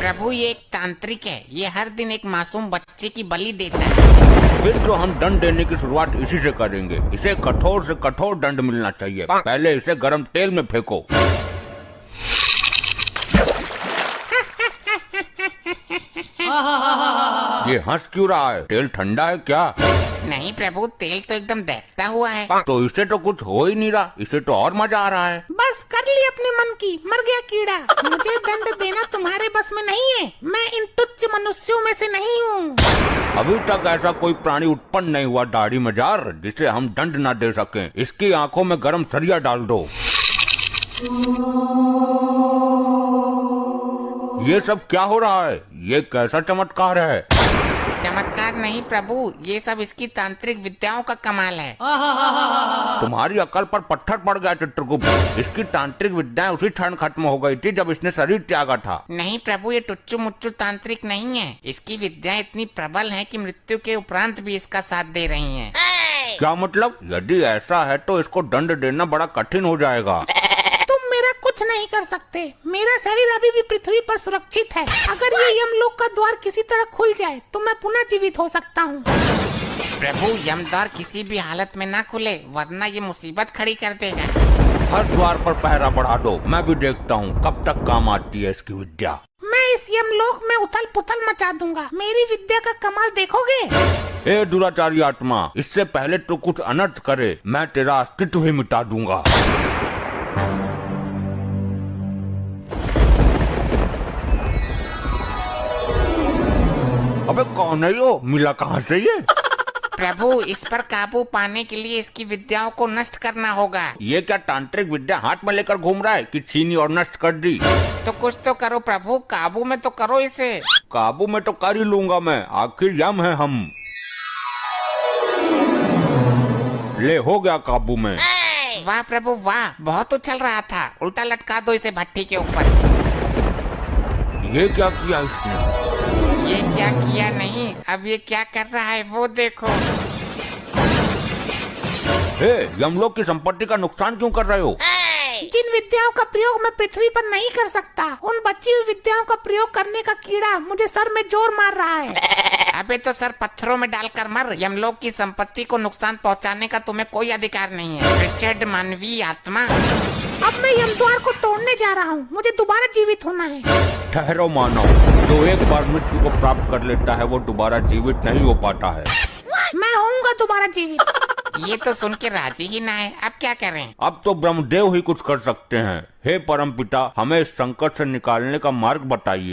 प्रभु ये एक तांत्रिक है, ये हर दिन एक मासूम बच्चे की बलि देता है। फिर तो हम दंड देने की शुरुआत इसी से करेंगे। इसे कठोर से कठोर दंड मिलना चाहिए। पहले इसे गर्म तेल में फेंको। ये हंस क्यों रहा है? तेल ठंडा है क्या? नहीं प्रभु, तेल तो एकदम दहकता हुआ है। तो इसे तो कुछ हो ही नहीं रहा, इसे तो और मजा आ रहा है। बस कर ली अपने मन की, मर गया कीड़ा। मुझे दंड देना तुम्हारे बस में नहीं है। मैं इन तुच्छ मनुष्यों में से नहीं हूँ। अभी तक ऐसा कोई प्राणी उत्पन्न नहीं हुआ दाढ़ी मजार जिसे हम दंड न दे सकें। इसकी आंखों में गर्म सरिया डाल दो। ये सब क्या हो रहा है? ये कैसा चमत्कार है? चमत्कार नहीं प्रभु, ये सब इसकी तांत्रिक विद्याओं का कमाल है। तुम्हारी अकल पर पत्थर पड़ गया चित्रगुप्त। इसकी तांत्रिक विद्याएं उसी क्षण खत्म हो गई थी जब इसने शरीर त्यागा था। नहीं प्रभु, ये टुच्चू मुच्चू तांत्रिक नहीं है। इसकी विद्याएं इतनी प्रबल हैं कि मृत्यु के उपरांत भी इसका साथ दे रही हैं। क्या मतलब? यदि ऐसा है तो इसको दंड देना बड़ा कठिन हो जाएगा। मेरा कुछ नहीं कर सकते। मेरा शरीर अभी भी पृथ्वी पर सुरक्षित है। अगर ये यमलोक का द्वार किसी तरह खुल जाए तो मैं पुनः जीवित हो सकता हूँ। प्रभु, यमद्वार किसी भी हालत में ना खुले, वरना ये मुसीबत खड़ी कर देगा। हर द्वार पर पहरा बढ़ा दो। मैं भी देखता हूँ कब तक काम आती है इसकी विद्या। मैं इस यमलोक में उथल पुथल मचा दूंगा। मेरी विद्या का कमाल देखोगे। ए दुराचारी आत्मा, इससे पहले तो कुछ अनर्थ करे, मैं तेरा अस्तित्व ही मिटा दूंगा। अबे कौन है यो? मिला कहाँ से ये? प्रभु, इस पर काबू पाने के लिए इसकी विद्याओं को नष्ट करना होगा। ये क्या तांत्रिक विद्या हाथ में लेकर घूम रहा है कि छीनी और नष्ट कर दी? तो कुछ तो करो प्रभु, काबू में तो करो इसे। काबू में तो कर ही लूंगा मैं, आखिर यम है हम। ले हो गया काबू में। वाह प्रभु वाह, बहुत उछल रहा था। उल्टा लटका दो इसे भट्टी के ऊपर। ये क्या किया इसने? ये क्या किया नहीं, अब ये क्या कर रहा है वो देखो। हे, यमलोक की संपत्ति का नुकसान क्यों कर रहे हो? जिन विद्याओं का प्रयोग मैं पृथ्वी पर नहीं कर सकता, उन बची हुई विद्याओं का प्रयोग करने का कीड़ा मुझे सर में जोर मार रहा है। अबे तो सर पत्थरों में डालकर मर। यमलोक की संपत्ति को नुकसान पहुंचाने का तुम्हें कोई अधिकार नहीं है, रिचर्ड मानवीय आत्मा। अब मैं यमद्वार को तोड़ने जा रहा हूँ। मुझे दोबारा जीवित होना है। ठहरो मानव, जो एक बार मृत्यु को प्राप्त कर लेता है वो दोबारा जीवित नहीं हो पाता है। मैं होऊंगा दोबारा जीवित। ये तो सुन के राजी ही ना है, अब क्या करें? अब तो ब्रह्मदेव ही कुछ कर सकते हैं। हे परमपिता, हमें इस संकट से निकालने का मार्ग बताइए।